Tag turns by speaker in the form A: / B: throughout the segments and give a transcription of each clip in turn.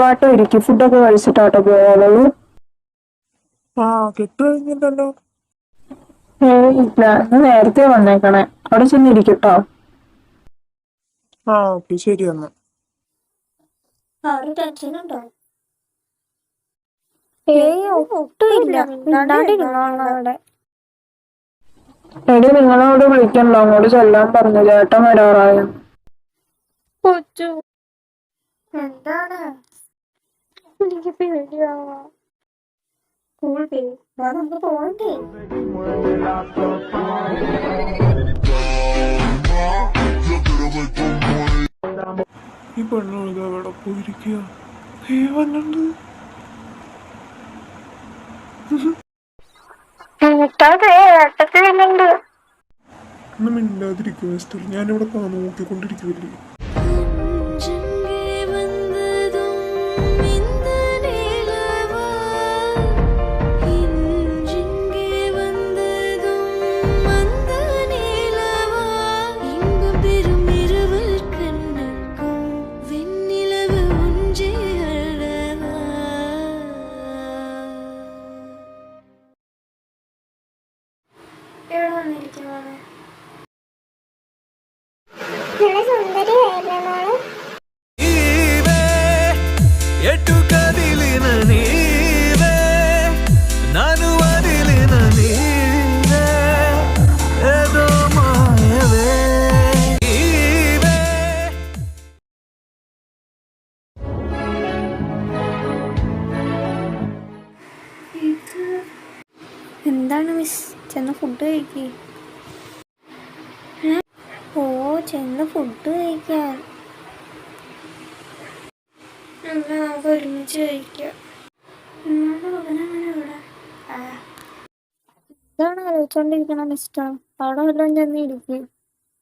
A: വാട്ടം ഇരിക്കും, ഫുഡൊക്കെ കഴിച്ചിട്ടാട്ടോ പോയാലുള്ളൂ.
B: ആ കെട്ട് കഴിഞ്ഞിട്ടല്ലോ.
A: ഇല്ല, ഇന്ന് നേരത്തെ വന്നേക്കണേ. അവിടെ ചെന്നിരിക്കട്ടോ.
B: ആ ഓക്കെ ശരി എന്നാ.
C: ടെൻഷനുണ്ടോ? ഒട്ടുമില്ല, മിണ്ടാണ്ടിരുന്നോളാം അവിടെ.
A: എടി, നിങ്ങളോട് വിളിക്കണല്ലോ, അങ്ങോട്ട് ചെല്ലാൻ പറഞ്ഞു. ചേട്ടൻ വരാറായോ?
C: കൊച്ചു എന്താണ്? എനിക്ക് പേടിയാവാ. നമുക്ക് പോകണ്ടേ?
B: ഈ പെണ്ണു ഇത് എവിടെ പോയിരിക്കുക? വന്നുണ്ട്. ഒന്ന് മിണ്ടാതിരിക്കും മിസ്റ്റർ, ഞാനിവിടെ നോക്കിക്കൊണ്ടിരിക്കുവല്ലേ.
C: എന്താണ് മിസ്? ചെന്ന് ഫുഡ് കഴിക്കേ. ഓ, ചെന്ന് ഫുഡ് കഴിക്കാൻ. നമുക്ക് ഒരുമിച്ച് കഴിക്കാം. ഇതാണ് ആലോചിച്ചോണ്ടിരിക്കണ മിസ്റ്റർ. അവിടെ വല്ലതും ചെന്ന് ഇരിക്കും.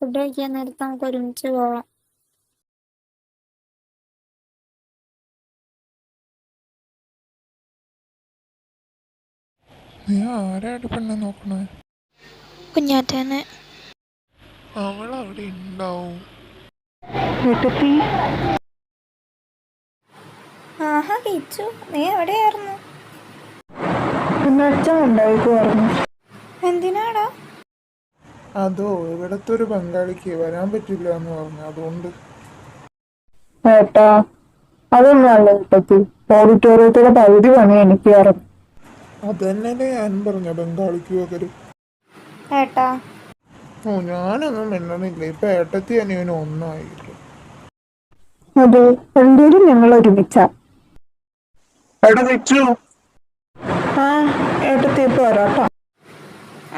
C: ഫുഡ് കഴിക്കാൻ നേരത്ത് നമുക്ക് ഒരുമിച്ച് പോവാം.
B: നീ ആരായിട്ട് പെണ്ണെ നോക്കണേ?
C: കുഞ്ഞാറ്റേനെ.
B: അവൾ അവിടെ ഉണ്ടാവും.
C: ആഹാ കിച്ചു, നീ എവിടെയായിരുന്നു?
A: പിന്നെ അച്ഛൻ ഉണ്ടായിക്ക് പറഞ്ഞു.
C: എന്തിനാടാ?
B: അതോ ഇവിടത്തെ ഒരു ബംഗാളിക്ക് വരാൻ പറ്റില്ല എന്ന് പറഞ്ഞു, അതുകൊണ്ട്.
A: ഏട്ടാ, അതൊന്നും അല്ല ഏട്ടത്തി. ഓഡിറ്റോറിയത്തിലെ പകുതി പണി എനിക്ക് അറിയാം.
B: അതന്നല്ലേ ഞാൻ പറഞ്ഞ ബംഗാളിക്ക് പകരം.
C: ഏട്ടാ,
B: ഓ ഞാനൊന്നും മിണ്ടണില്ല. ഇപ്പൊ ഏട്ടത്തി അനിയനും ഒന്നായില്ല.
A: അതെ, രണ്ടുപേരും ഞങ്ങൾ ഒരുമിച്ചാ.
B: എടാ വെച്ചു.
A: ആ, ഏട്ടത്തി ഇപ്പൊ വരാട്ടോ.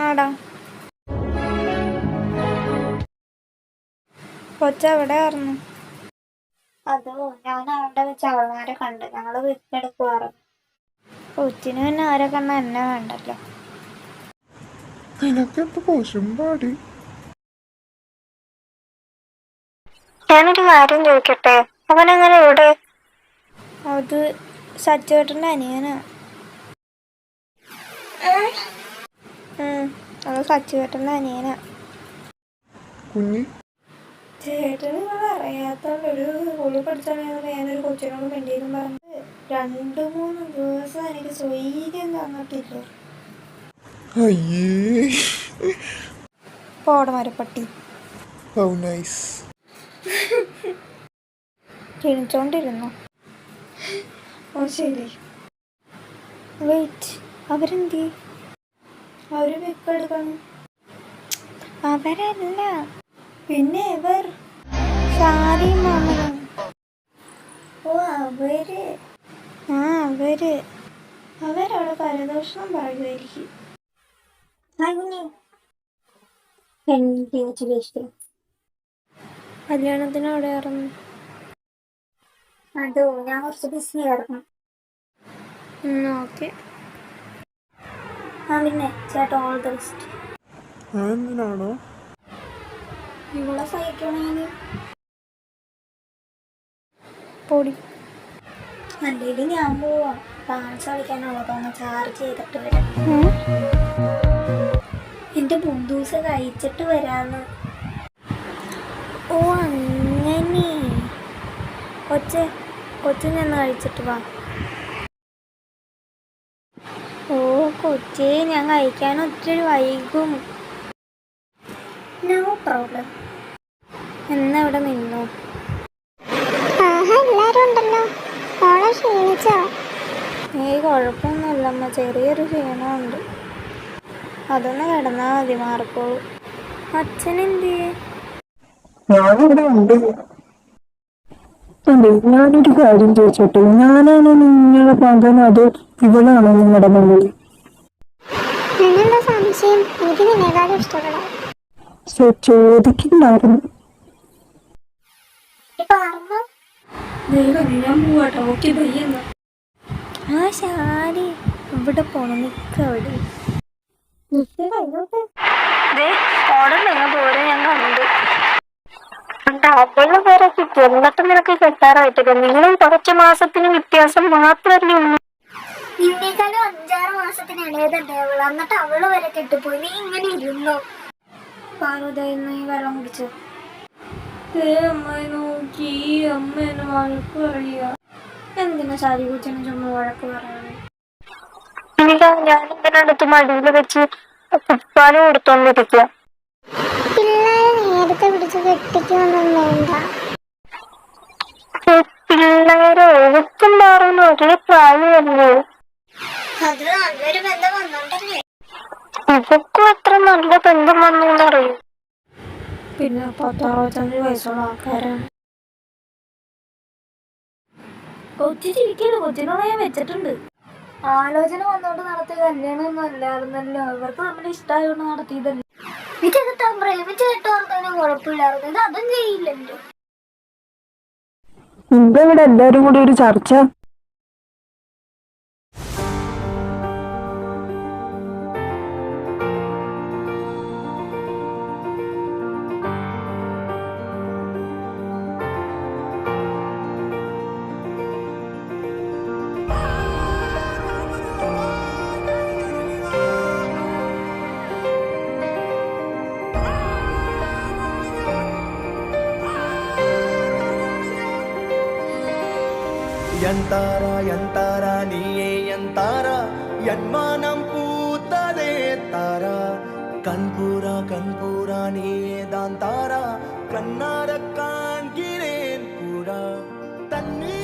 C: ആടാ. കൊച്ചെവിടെയായിരുന്നു? അതോ, ഞാൻ അവിടെ വെച്ച് അവളാരെ കണ്ട്. ഞങ്ങള് വീട്ടിലെടുക്കുവാറുണ്ട്. കൊച്ചിന് പിന്നെ ആരെ കണ്ട എന്നെ വേണ്ടല്ലോ.
B: നിനക്കെന്ത് പോശുമ്പാടി.
C: ഞാനൊരു കാര്യം ചോദിക്കട്ടെ? അവനെങ്ങനെ ഇവിടെ? അത് സച്ചേട്ടൻ്റെ അനിയനാ. അത് സച്ചേട്ടൻ്റെ അനിയനാ.
B: കുഞ്ഞി
C: ചേട്ടന് നിങ്ങൾ അറിയാത്തോണ്ടൊരു സ്കൂളിൽ പഠിച്ചാൽ ഞാനൊരു കൊച്ചിനോട് വേണ്ടിയെന്ന് പറഞ്ഞത് 2-3 ദിവസം എനിക്ക് സ്വൈര്യം തന്നിട്ടില്ല.
B: അയ്യേ,
C: പോടമരപ്പട്ടി.
B: How nice.
C: ക്ഷണിച്ചോണ്ടിരുന്നു. ഓ ശരി. വെയിറ്റ്, അവരെന്തി? അവര് വെപ്പെടുക്കണം. അവരല്ല, പിന്നെ ഇവർ സാരിയും മാമനും. ഓ അവര്. ആ അവര്. അവരവിടെ പരദോഷണം പറയുമായിരിക്കും. കല്യാണത്തിന് അവിടെ ഇറങ്ങും. അതോ, ഞാൻ കുറച്ച് ബിസി ആയിരുന്നു. ഓക്കെ. ആ പിന്നെ ചേട്ടാ, ഓൾ ദ ബെസ്റ്റ്.
B: അതെന്തിനാണോ?
C: ഇവിടെ സഹിക്കണേന്. പൊടി. അല്ലെങ്കിൽ ഞാൻ പോവാം. ഡാൻസ് കളിക്കാനുള്ളതൊന്ന് ചാർജ് ചെയ്തിട്ട് വരാം. എന്റെ ബുദ്ധൂസ് കഴിച്ചിട്ട് വരാന്ന്. ഓ അങ്ങനെ. കൊച്ചേ, കൊച്ചിൻ ചെന്ന് കഴിച്ചിട്ട് വാ. ഓ കൊച്ചേ, ഞാൻ കഴിക്കാൻ ഒത്തിരി വൈകും. No problem. എന്നാ ഇവിടെ നിന്നു.
D: എല്ലാരും ഉണ്ടല്ലോ. മോളെ ക്ഷീണിച്ചോ?
C: ഏയ് കുഴപ്പമൊന്നുമില്ലമ്മ, ചെറിയൊരു ക്ഷീണമുണ്ട്. അതൊന്ന് കിടന്നാ മതി, മാറിക്കോളൂ. അച്ഛനെന്തിയേ?
A: ഞാനിവിടെ ഉണ്ട്. അതെ, ഞാനൊരു കാര്യം ചോദിച്ചോട്ടെ, ഞാനാണ് നിങ്ങളുടെ മകൻ അതോ ഇവളാണോ നിങ്ങളുടെ മകൾ?
D: എന്നുള്ള സംശയം? എനിക്ക് നിന്നേക്കാളും ഇഷ്ടപ്പെടാം.
A: ചോദിക്കണ്ടായിരുന്നു.
C: ആ ശാരി, ഇവിടെ പോണം. നിക്കവിടെ ഓർഡർ നിങ്ങൾ പോരെ, ഞാൻ കണ്ടു.
D: അവള് വരെ കിട്ടി, എന്നിട്ട് നിനക്ക് കെട്ടാറായിട്ടില്ല. നിങ്ങളും കുറച്ച് മാസത്തിന് വ്യത്യാസം മാത്രമല്ലേ ഉള്ളൂ. നിന്നേക്കാളും 5-6 മാസത്തിന് ഇളയതല്ലേ അവള്, എന്നിട്ട് അവള് വരെ കെട്ടിപ്പോയി. നീ ഇങ്ങനെ ഇരുന്നോ?
C: പാർവതായിരുന്നു ഈ വെള്ളം കുടിച്ചു. അമ്മയെ നോക്കി അമ്മേനെ വഴക്ക് പറയുക. എന്തിനാ ശാരി കൊച്ചിനെ ചുമ്മാ വഴക്ക് പറയണേ?
D: ഞാനിതിനടുത്ത് മടിയിൽ വെച്ച് കുപ്പാല് കൊടുത്തോണ്ടിരിക്കുക. പിള്ളേരെ നേരത്തെ പിടിച്ച് കെട്ടിക്കൊന്നും വേണ്ട. പിള്ളേരെ ഒഴുക്കും മാറുന്ന ഒരേ പ്രായമല്ലേ. അത് നല്ലൊരു ബന്ധം വന്നോണ്ടല്ലേ. ഇവക്കും എത്ര നല്ല ബന്ധം വന്നോന്നറിയും.
C: പിന്നെ 10-65 വയസ്സുള്ള ആൾക്കാരാണ്. കൊച്ചിരിക്കുന്നു, കൊച്ചിനോട് ഞാൻ വെച്ചിട്ടുണ്ട്. ആലോചന വന്നോണ്ട് നടത്തിയ കല്യാണമൊന്നും അല്ലായിരുന്നല്ലോ, ഇവർക്ക് നമ്മുടെ ഇഷ്ടമായോണ്ട് നടത്തിയതല്ലേ.
D: ഇതൊക്കെ പ്രേമിച്ച് കെട്ടുകൊടുക്കാനും കുഴപ്പമില്ലായിരുന്നു. ഇത് അതും ചെയ്യില്ലല്ലോ.
A: എന്താ ഇവിടെ എല്ലാരും കൂടി ഒരു ചർച്ച?
E: ಎಂತಾರ ಎಂತಾರ ನೀಯೇ ಎಂತಾರ ಯನ್ಮಾನಂ ಪೂತದೆ ತಾರ ಕಣ್ಪೂರ ನೀಯೇ ದಾಂತಾರ ಕಣ್ಣಾರ ಕಾಣ್ಗಿರೇನ್ ಕೂಡ ತನ್ನಿ